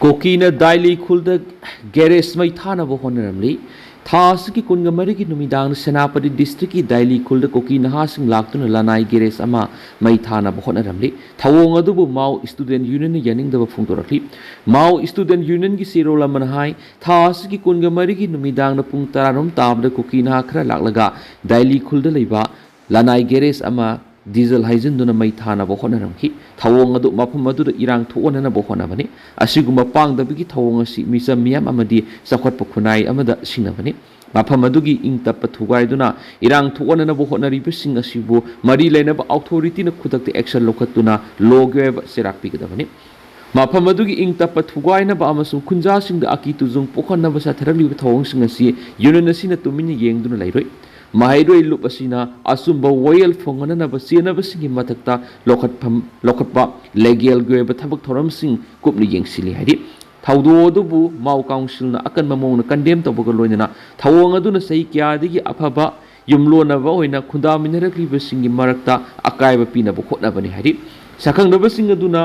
कोकीना दाइली खुलद garage मई थानब होनरमली थासकी कुनगमरी की नुमिदांग सेनापति district की दाइली खुलद कोकी नहासिंग लाक्तुन लानाई गैरेज अमा मई थानब होनरमली थवोंग अदुबु माओ स्टूडेंट यूनियन यानिंगदब फोंदोरखली माओ स्टूडेंट यूनियन की सिरोल अमन हाई थासकी कुनगमरी की नुमिदांग पुंग तरारोम ताबद कोकी नहा खरा लाक्लगा दाइली खुलद लेबा लानाई गैरेज अमा diesel haijinduna mai thanaba honaramki thawong adu mafam adu irang thuonana bo honabani asiguma pangdabigi thawong asi misam miyam amadi sakhwatpa khunai amada sinabani mafam adugi ingtappa thugaiduna irang thuonana bo honariba sing asibu mari leinaba authority na khudakta action lokhatuna logweba serakpi gadabani mafam adugi ingtappa thugainaba amasung khunja singda aki tuzung pokhonaba satharaliba thawong sing asi union asina tumini yengduna lairoi Mahairoi lup asina asumba royal fonganana basina basingi matakta lokatpa legal gweba thabak thoram sing kupni yengsili hadi thawdo dubu mau council na akan mamong na condemn tabaga loinana thawong aduna sei kya digi aphaba yumlona ba hoina khunda minarakli basingi marakta akaiba pina bo khotna bani hadi sakangdaba sing aduna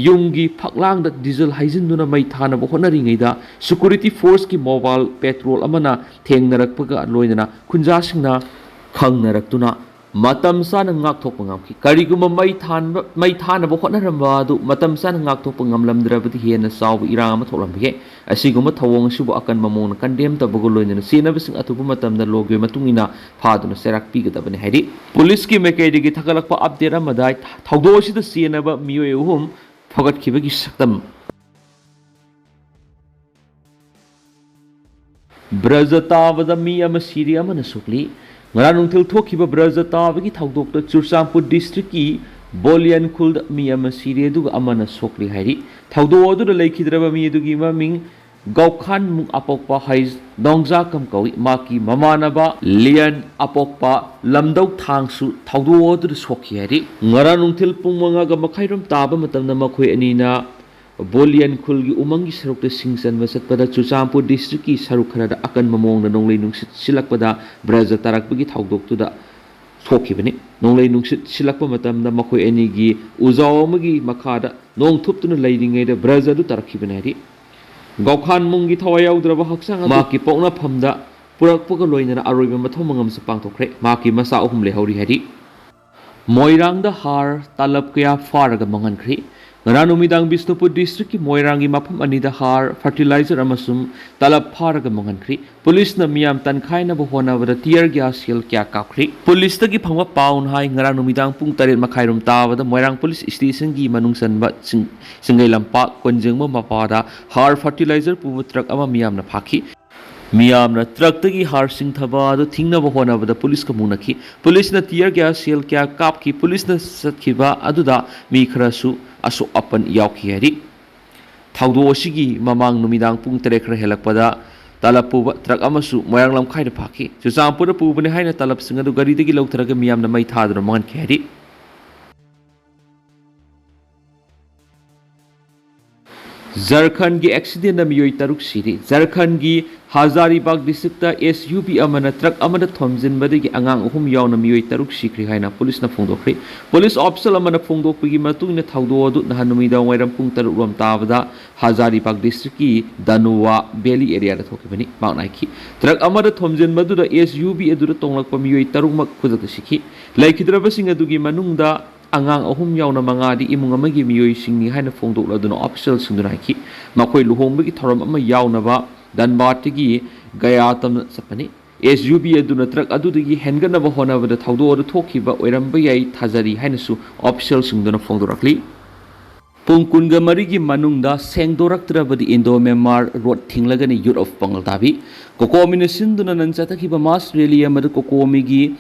yumgi phaklang da diesel haijinduna mai thana bo honari ngeida security force ki mobile petrol amana thengnarakpaga loinana khunja singna khangnarakuna matam sana ngak thokpa ngamki kariguma mai thana bo honaramba du matam sana ngak thokpa ngamlamdrabati hena saw irama tholambe asiguma thawong sibu akan mamon condemn tabago loinana sina bising atubu matam da logwe matungina phaduna serak pigadabani haidi police ki mekedi gi thakalakpa update amadai thawdo sida sina ba miyoy uhum phagat khibagi saktam Brazatavada mi ama Sire amana sukli ngarang thil thokhiba Brazatavagi thawdokta Churchampur district ki Bolian khuld mi ama Sire du amana sokli hairi thawdo adu leikidraba mi dugi maming Gaukhan mung apokpa haiz dongja kam kawi maki mamanaba lian apokpa lamdau thangsu thawdo adu sokhi hairi ngarang thil pungmanga ga makhairam taba matamna makhoi anina Bolian khulgi umangi sarukta singsan masat pada Churchampur district ki saruk kharada akan mamong na nonglei nungsit silakpada braza tarakpagi thawdok tuda sokhibani nonglei nungsit silakpa matamda makhoi anigi uzawmagi makhada nong thuptuna leiringai da braza du tarakhibani hari Gaukhan mungi thawayaudraba haksang maki pokna phamda purakpaga loinana aroiba mathomangam sa pangthokre maki masa ahum Leihouri hari Moirang da har talab kaya faraga mangankhri Ranumidang Bisnupur district ki Moirangi mapam anida har fertilizer amasum talab pharaga mangankri police na miyam tankhai na bohona wada tear gas shell kya kakri police ta gi phangwa paun hai ngaranumidang pung 8 makhairum tawada Moirang police station gi manungsan ba singai lampa konjengma mapada har fertilizer pu truck ama miyam na phaki Miyam na truck tagi har sing thaba ado thingna bohona wada police ka munaki police na tear gas shell kya kap ki police na satkhiba aduda mi kharasu aso apan yauki hari thawdo asigi mamang numidang pung 3 khara helakpada talap puba truck amasu moyang lamkhai da phaki Churchampur da pubane haina talap singa du gari dagi lautharaga miyam na mai thadra mangan khari Jharkhand gi accident na miyoi taruk siri Jharkhand gi Hazaribagh district ta SUV amana truck amana thomjin badagi angang uhum yauna miyoi taruk sikri haina police na phongdokri police officer amana phongdokpagi matung na thawdo adu na hanumida wairam pung taruk rom tabada Hazaribagh district ki Danuwa Valley area da thokibani maunai truck amana thomjin madu da SUV adu da tonglakpa miyoi taruk mak khudakta sikhi laikhidraba sing adugi manungda Angang ahum yauna mangadi imung amagi miyoi singni haina phongdok laduna official singduna ki makhoi luhongbagi thoram ama yauna ba Danbatigi Gayatam sapani SUV aduna truck adudagi hengana ba hona ba thawdo adu thokhiba oiramba yai thajari hainasu official singduna phongdorakli Pungkunga marigi manungda sengdoraktrabadi Indo Myanmar road thinglagani youth of Pangaltabi kokomi sinduna nansatakiba mass rally amada kokomigi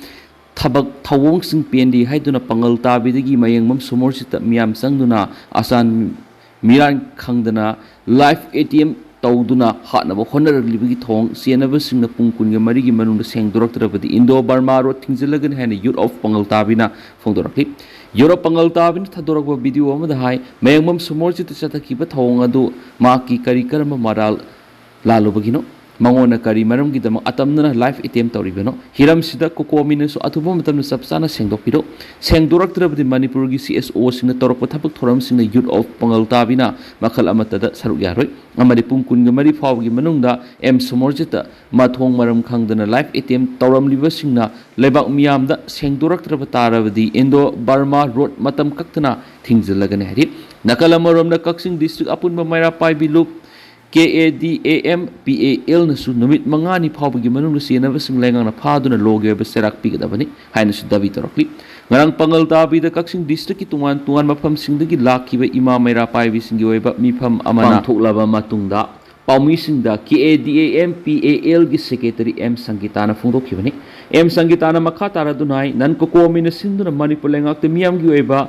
Thabak thawong sing pendi haiduna Pangaltabi dagi mayengmam sumorsita miyam sangduna asan miran khangdana live ATM tawduna hatnaba honarlibagi thong sienaba singna pungkunga marigi manungda sengdoraktrabadi Indo Burma road thingzilagan haina youth of Pangaltabi na phongdorakli Europe Pangaltabi na thadorakba video amada hai mayengmam sumorsita chatakiba thawong adu maki kari karama maral lalubagino ꯃꯉꯣꯟꯗ ꯀꯔꯤ ꯃꯔꯝꯒꯤꯗꯃꯛ ꯑꯇꯝꯅꯅ life attempt ꯇꯧꯔꯤꯕꯅꯣ ꯍꯤꯔꯝꯁꯤꯗ ꯀꯣꯀꯣꯃꯤꯅꯁꯨ ꯑꯊꯨꯕ ꯃꯇꯝꯗ ꯆꯞ ꯆꯥꯅ ꯁꯦꯡꯗꯣꯛꯄꯤꯔꯣ ꯁꯦꯡꯗꯣꯔꯛꯇ꯭ꯔꯕꯗꯤ ꯃꯅꯤꯄꯨꯔꯒꯤ CSOꯁꯤꯡꯅ ꯇꯧꯔꯛꯄ ꯊꯕꯛ ꯊꯧꯔꯝꯁꯤꯡꯅ ꯌꯨꯠ ꯑꯣꯐ ꯄꯥꯡꯒꯜ ꯇꯥꯕꯤꯅ ꯃꯈꯜ ꯑꯃꯠꯇꯗ ꯁꯔꯨꯛ ꯌꯥꯔꯣꯏ ꯑꯃꯗꯤ ꯄꯨꯡ 24 ꯐꯥꯎꯕꯒꯤ ꯃꯅꯨꯡꯗ ꯁꯣꯃꯣꯔꯖꯤꯠꯇ ꯃꯊꯣꯡ ꯃꯔꯝ ꯈꯪꯗꯅ ꯂꯥꯏꯐ ꯑꯦꯇꯦꯝ ꯇꯧꯔꯝꯂꯤꯕꯁꯤꯡꯅ ꯂꯩꯕꯥꯛ ꯃꯤꯌꯥꯝꯗ ꯁꯦꯡꯗꯣꯔꯛꯇ꯭ꯔꯕ ꯇꯥꯔꯕꯗꯤ ꯏꯟꯗꯣ ꯕꯔꯃꯥ ꯔꯣꯗ ꯃꯇꯝ ꯀꯛꯇꯅ ꯊꯤꯡꯖꯤꯜꯂꯒꯅꯤ ꯍꯥꯏꯔꯤ ꯅꯥꯀꯜ ꯑꯃꯔꯣꯝꯗ ꯀꯛꯆꯤꯡ ꯗꯤꯁꯇ꯭ꯔꯤꯛ ꯑꯄꯨꯟꯕ ꯃꯩꯔꯥ ꯄꯥꯏꯕꯤ ꯂꯨꯞ KADAMPALꯅꯁꯨ ꯅꯨꯃꯤꯠ 5ꯅꯤ ꯐꯥꯎꯕꯒꯤ ꯃꯅꯨꯡꯗ ꯆꯦꯟꯅꯕꯁꯤꯡ ꯂꯩꯉꯥꯛꯅ ꯐꯥꯗꯨꯅ ꯂꯣꯒꯤ ꯑꯣꯏꯕ ꯆꯩꯔꯥꯛ ꯄꯤꯒꯗꯕꯅꯤ ꯍꯥꯏꯅꯁꯨ ꯗꯥꯕꯤ ꯇꯧꯔꯛꯂꯤ ꯉꯔꯥꯡ ꯄꯥꯡꯒꯜ ꯇꯥꯕꯤꯗ ꯀꯛꯆꯤꯡ ꯗꯤꯁꯇ꯭ꯔꯤꯛꯀꯤ ꯇꯣꯉꯥꯟ ꯇꯣꯉꯥꯟꯕ ꯃꯐꯝꯁꯤꯡꯗꯒꯤ ꯂꯥꯛꯈꯤꯕ ꯏꯃꯥ ꯃꯩꯔꯥ ꯄꯥꯏꯕꯤꯁꯤꯡꯒꯤ ꯑꯣꯏꯕ ꯃꯤꯐꯝ ꯑꯃ ꯄꯥꯡꯊꯣꯛꯂꯕ ꯃꯇꯨꯡꯗ ꯄꯥꯎꯃꯤꯁꯤꯡꯗ KADAMPALꯒꯤ ꯁꯦꯀ꯭ꯔꯦꯇꯔꯤ ꯁꯪꯒꯤꯇꯥꯅ ꯐꯣꯡꯗꯣꯛꯈꯤꯕꯅꯤ ꯁꯪꯒꯤꯇꯥꯅ ꯃꯈꯥ ꯇꯥꯔꯗꯨꯅ ꯅꯟ ꯀꯣꯀꯣꯃꯤꯅ ꯁꯤꯟꯗꯨꯅ ꯃꯅꯤꯄꯨꯔ ꯂꯩꯉꯥꯛꯇ ꯃꯤꯌꯥꯝꯒꯤ ꯑꯣꯏꯕ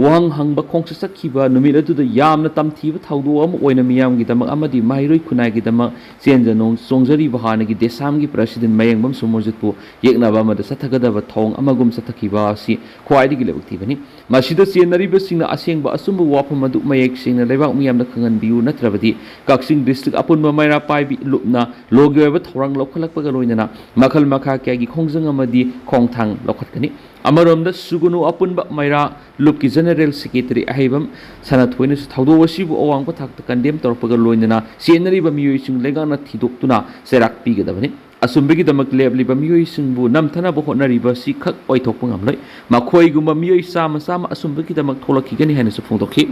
ꯋꯥꯍꯪ ꯍꯪꯕ ꯈꯣꯡꯆꯠ ꯆꯠꯈꯤꯕ ꯅꯨꯃꯤꯠ ꯑꯗꯨꯗ ꯌꯥꯝꯅ ꯇꯝꯊꯤꯕ ꯊꯧꯗꯣꯛ ꯑꯃ ꯑꯣꯏꯅ ꯃꯤꯌꯥꯝꯒꯤꯗꯃꯛ ꯑꯃꯗꯤ ꯃꯍꯩꯔꯣꯏ ꯈꯨꯟꯅꯥꯏꯒꯤꯗꯃꯛ ꯆꯣꯡꯖꯔꯤꯕ ꯍꯥꯟꯅꯒꯤ ꯗꯦꯁꯥꯝꯒꯤ ꯄ꯭ꯔꯁꯤꯗꯦꯟ ꯃꯌꯦꯡꯕꯝ ꯁꯣꯃꯣꯔꯖꯤꯠꯄꯨ ꯌꯦꯛꯅꯕ ꯑꯃꯗ ꯆꯠꯊꯒꯗꯕ ꯊꯧꯑꯣꯡ ꯑꯃꯒꯨꯝ ꯆꯠꯊꯈꯤꯕ ꯑꯁꯤ ꯈ꯭ꯋꯥꯏꯗꯒꯤ ꯂꯥꯏꯕꯛ ꯊꯤꯕꯅꯤ ꯃꯁꯤꯗ ꯆꯦꯟꯅꯔꯤꯕꯁꯤꯡꯅ ꯑꯁꯦꯡꯕ ꯑꯆꯨꯝꯕ ꯋꯥꯐꯝ ꯑꯗꯨ ꯃꯌꯦꯛ ꯁꯦꯡꯅ ꯂꯩꯕꯥꯛ ꯃꯤꯌꯥꯝꯗ ꯈꯪꯍꯟꯕꯤꯌꯨ ꯅꯠꯇ꯭ꯔꯕꯗꯤ ꯀꯛꯆꯤꯡ ꯗꯤꯁꯇ꯭ꯔꯤꯛ ꯑꯄꯨꯟꯕ ꯃꯩꯔꯥ ꯄꯥꯏꯕꯤ ꯂꯨꯞꯅ ꯂꯣꯒꯤ ꯑꯣꯏꯕ ꯊꯧꯔꯥꯡ ꯂꯧꯈꯠꯂꯛꯄꯒ ꯂꯣꯏꯅꯅ ꯃꯈꯜ ꯃꯈꯥ ꯀꯌꯥꯒꯤ ꯈꯣꯡꯖꯪ ꯑꯃꯗꯤ ꯈꯣꯡꯊꯥꯡ ꯂꯧꯈꯠꯀꯅꯤ ꯑꯃꯔꯣꯝꯗ ꯁꯨꯒꯨꯅꯨ ꯑꯄꯨꯟꯕ ꯃꯩꯔꯥ ꯂꯨꯞꯀꯤ ꯖꯦꯅꯔꯦꯜ ꯁꯦꯀ꯭ꯔꯦꯇꯔꯤ ꯑꯍꯩꯕꯝ ꯁꯅꯊꯣꯏꯅꯁꯨ ꯊꯧꯗꯣꯛ ꯑꯁꯤꯕꯨ ꯑꯋꯥꯡꯕ ꯊꯥꯛꯇ ꯀꯟꯗꯦꯝ ꯇꯧꯔꯛꯄꯒ ꯂꯣꯏꯅꯅ ꯆꯦꯟꯅꯔꯤꯕ ꯃꯤꯑꯣꯏꯁꯤꯡ ꯂꯩꯉꯥꯛꯅ ꯊꯤꯗꯣꯛꯇꯨꯅ ꯆꯩꯔꯥꯛ ꯄꯤꯒꯗꯕꯅꯤ ꯑꯆꯨꯝꯕꯒꯤꯗꯃꯛ ꯂꯦꯞꯂꯤꯕ ꯃꯤꯑꯣꯏꯁꯤꯡꯕꯨ ꯅꯝꯊꯅꯕ ꯍꯣꯠꯅꯔꯤꯕ ꯑꯁꯤ ꯈꯛ ꯑꯣꯏꯊꯣꯛꯄ ꯉꯝꯂꯣꯏ ꯃꯈꯣꯏꯒꯨꯝꯕ ꯃꯤꯑꯣꯏ ꯆꯥꯝꯃ ꯑꯆꯨꯝꯕꯒꯤꯗꯃꯛ ꯊꯣꯛꯂꯛꯈꯤꯒꯅꯤ ꯍꯥꯏꯅꯁꯨ ꯐꯣꯡꯗꯣꯛꯈꯤ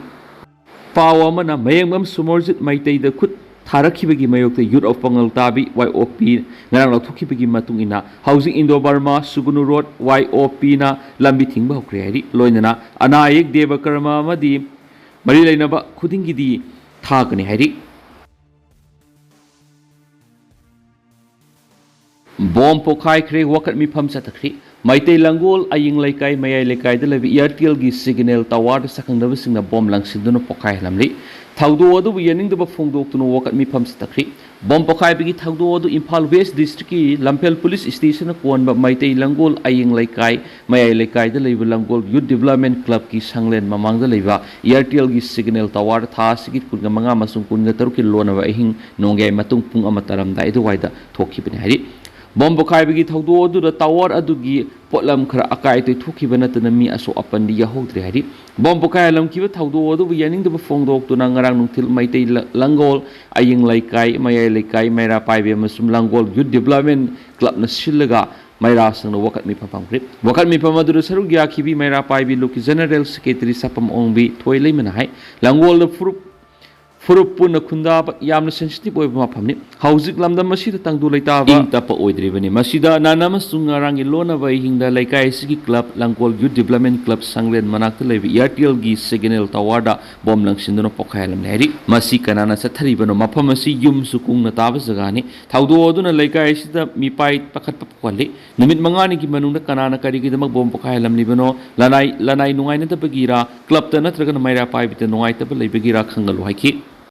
ꯄꯥꯎ ꯑꯃꯅ ꯃꯌꯦꯡꯕꯝ ꯁꯣꯃꯣꯔꯖꯤꯠ ꯃꯩꯇꯩꯗ ꯈꯨꯠ ꯊꯥꯔꯛꯈꯤꯕꯒꯤ ꯃꯥꯌꯣꯛꯇ ꯌꯨꯠ ꯑꯣꯐ ꯄꯥꯡꯒꯜ ꯇꯥꯕꯤ YOP ꯉꯔꯥꯡ ꯂꯧꯊꯣꯛꯈꯤꯕꯒꯤ ꯃꯇꯨꯡ ꯏꯟꯅ ꯍꯧꯖꯤꯛ ꯏꯟꯗꯣ ꯕꯔꯃꯥ ꯁꯨꯒꯨꯅꯨ ꯔꯣꯗ YOPꯅ ꯂꯝꯕꯤ ꯊꯤꯡꯕ ꯍꯧꯈ꯭ꯔꯦ ꯍꯥꯏꯔꯤ ꯂꯣꯏꯅꯅ ꯑꯅꯥ ꯑꯌꯦꯛ ꯗꯦꯕ ꯀꯔꯃ ꯑꯃꯗꯤ ꯃꯔꯤ ꯂꯩꯅꯕ ꯈꯨꯗꯤꯡꯒꯤꯗꯤ ꯊꯥꯒꯅꯤ ꯍꯥꯏꯔꯤ ꯕꯣꯝ ꯄꯣꯈꯥꯏꯈ꯭ꯔꯦ ꯋꯥꯀꯠ ꯃꯤꯐꯝ ꯆꯠꯊꯈ꯭ꯔꯤ ꯃꯩꯇꯩ ꯂꯪꯒꯣꯜ ꯑꯌꯤꯡ ꯂꯩꯀꯥꯏ ꯃꯌꯥꯏ ꯂꯩꯀꯥꯏꯗ ꯂꯩꯕ ꯏꯌꯥꯔꯇꯦꯜꯒꯤ ꯁꯤꯒꯅꯦꯜ ꯇꯥꯋꯔꯗ ꯁꯛꯈꯪꯗꯕꯁꯤꯡꯅ ꯕꯣꯝ ꯂꯪꯁꯤꯟꯗꯨꯅ ꯄꯣꯈꯥꯏꯍꯜꯂꯝꯂꯤ ꯊꯧꯗꯣꯛ ꯑꯗꯨꯕꯨ ꯌꯥꯅꯤꯡꯗꯕ ꯐꯣꯡꯗꯣꯛꯇꯨꯅ ꯋꯥꯀꯠ ꯃꯤꯐꯝ ꯆꯠꯊꯈ꯭ꯔꯤ ꯕꯣꯝ ꯄꯣꯈꯥꯏꯕꯒꯤ ꯊꯧꯗꯣꯛ ꯑꯗꯨ ꯏꯝꯐꯥꯜ ꯋꯦꯁ ꯗꯤꯁꯇ꯭ꯔꯤꯛꯀꯤ ꯂꯝꯐꯦꯜ ꯄꯨꯂꯤꯁ ꯁ꯭ꯇꯦꯁꯟꯅ ꯀꯣꯟꯕ ꯃꯩꯇꯩ ꯂꯪꯒꯣꯜ ꯑꯌꯤꯡ ꯂꯩꯀꯥꯏ ꯃꯌꯥꯏ ꯂꯩꯀꯥꯏꯗ ꯂꯩꯕ ꯂꯪꯒꯣꯜ ꯌꯨꯠ ꯗꯤꯕꯦꯂꯞꯃꯦꯟ ꯀ꯭ꯂꯕꯀꯤ ꯁꯪꯂꯦꯟ ꯃꯃꯥꯡꯗ ꯂꯩꯕ ꯏꯌꯥꯔꯇꯦꯜꯒꯤ ꯁꯤꯒꯅꯦꯜ ꯇꯥꯋꯔꯗ ꯊꯥ ꯑꯁꯤꯒꯤ 15 ꯑꯃꯁꯨꯡ 16ꯀꯤ ꯂꯣꯟꯅꯕ ꯑꯍꯤꯡ ꯅꯣꯡꯌꯥꯏ ꯃꯇꯨꯡ ꯄꯨꯡ 1 ꯇꯥꯔꯝꯗꯥꯏ ꯑꯗꯨꯋꯥꯏꯗ ꯊꯣꯛꯈꯤꯕꯅꯤ ꯍꯥꯏꯔꯤ ꯕꯣꯝ ꯄꯣꯈꯥꯏꯕꯒꯤ ꯊꯧꯗꯣꯛ ꯑꯗꯨꯗ ꯇꯥꯋꯔ ꯑꯗꯨꯒꯤ ꯄꯣꯠꯂꯝ ꯈꯔ ꯑꯀꯥꯏ ꯑꯇꯣꯏ ꯊꯣꯛꯈꯤꯕ ꯅꯠꯇꯅ ꯃꯤ ꯑꯁꯣꯛ ꯑꯄꯟꯗꯤ ꯌꯥꯎꯍꯧꯗ꯭ꯔꯦ ꯍꯥꯏꯔꯤ ꯕꯣꯝ ꯄꯣꯈꯥꯏꯍꯜꯂꯝꯈꯤꯕ ꯊꯧꯗꯣꯛ ꯑꯗꯨꯕꯨ ꯌꯥꯅꯤꯡꯗꯕ ꯐꯣꯡꯗꯣꯛꯇꯨꯅ ꯉꯔꯥꯡ ꯅꯨꯡꯊꯤꯜ ꯃꯩꯇꯩ ꯂꯪꯒꯣꯜ ꯑꯌꯤꯡ ꯂꯩꯀꯥꯏ ꯃꯌꯥꯏ ꯂꯩꯀꯥꯏ ꯃꯩꯔꯥ ꯄꯥꯏꯕꯤ ꯑꯃꯁꯨꯡ ꯂꯪꯒꯣꯜ ꯌꯨꯠ ꯗꯤꯕꯦꯂꯞꯃꯦꯟ ꯀ꯭ꯂꯕꯅ ꯁꯤꯜꯂꯒ ꯃꯩꯔꯥ ꯁꯪꯅ ꯋꯥꯀꯠ ꯃꯤꯐꯝ ꯄꯥꯡꯊꯣꯛꯈ꯭ꯔꯦ ꯋꯥꯀꯠ ꯃꯤꯐꯝ ꯑꯗꯨꯗ ꯁꯔꯨꯛ ꯌꯥꯈꯤꯕꯤ ꯃꯩꯔꯥ ꯄꯥꯏꯕꯤ ꯂꯨꯞꯀꯤ ꯖꯦꯅꯔꯦꯜ ꯁꯦꯀ꯭ꯔꯦꯇꯔꯤ ꯁꯄꯝ ꯑꯣꯡꯕꯤ ꯊꯣꯏꯂꯩꯃꯅ ꯍꯥꯏ ꯂꯪꯒꯣꯜꯗ ꯐꯨꯔꯨꯞ ꯄꯨꯟꯅ ꯈꯨꯟꯗꯥꯕ ꯌꯥꯝꯅ ꯁꯦꯟꯁꯤꯇꯤꯞ ꯑꯣꯏꯕ ꯃꯐꯝꯅꯤ ꯍꯧꯖꯤꯛ ꯂꯝꯗꯝ ꯑꯁꯤꯗ ꯇꯪꯗꯨ ꯂꯩꯇꯥꯕ ꯏꯪ ꯇꯞꯄ ꯑꯣꯏꯗ꯭ꯔꯤꯕꯅꯤ ꯃꯁꯤꯗ ꯅꯟ ꯑꯃꯁꯨꯡ ꯉꯔꯥꯡꯒꯤ ꯂꯣꯟꯅꯕ ꯑꯍꯤꯡꯗ ꯂꯩꯀꯥꯏ ꯑꯁꯤꯒꯤ ꯀ꯭ꯂꯕ ꯂꯪꯒꯣꯜ ꯌꯨꯠ ꯗꯤꯕꯦꯂꯞꯃꯦꯟ ꯀ꯭ꯂꯕ ꯁꯪꯂꯦꯟ ꯃꯅꯥꯛꯇ ꯂꯩꯕ ꯏꯌꯥꯔꯇꯦꯜꯒꯤ ꯁꯤꯒꯅꯦꯜ ꯇꯥꯋꯔꯗ ꯕꯣꯝ ꯂꯪꯁꯤꯟꯗꯨꯅ ꯄꯣꯈꯥꯏꯍꯜꯂꯝꯂꯦ ꯍꯥꯏꯔꯤ ꯃꯁꯤ ꯀꯅꯥꯅ ꯆꯠꯊꯔꯤꯕꯅꯣ ꯃꯐꯝ ꯑꯁꯤ ꯌꯨꯝꯁꯨ ꯀꯨꯡꯅ ꯇꯥꯕ ꯖꯒꯥꯅꯤ ꯊꯧꯗꯣꯛ ꯑꯗꯨꯅ ꯂꯩꯀꯥꯏ ꯑꯁꯤꯗ ꯃꯤꯄꯥꯏ ꯄꯥꯈꯠꯄ ꯄꯣꯛꯍꯜꯂꯤ ꯅꯨꯃꯤꯠ 5ꯅꯤꯒꯤ ꯃꯅꯨꯡꯗ ꯀꯅꯥꯅ ꯀꯔꯤꯒꯤꯗꯃꯛ ꯕꯣꯝ ꯄꯣꯈꯥꯏꯍꯜꯂꯝꯂꯤꯕꯅꯣ ꯂꯅꯥꯏ ꯅꯨꯡꯉꯥꯏꯅꯗꯕꯒꯤꯔꯥ ꯀ꯭ꯂꯕꯇ ꯅꯠꯇ꯭ꯔꯒꯅ ꯃꯩꯔꯥ ꯄꯥꯏꯕꯤꯗ ꯅꯨꯡꯉꯥꯏꯇꯕ ꯂꯩꯕꯒꯤꯔꯥ ꯈꯪꯍꯜꯂꯨ ꯍꯥꯏꯈꯤ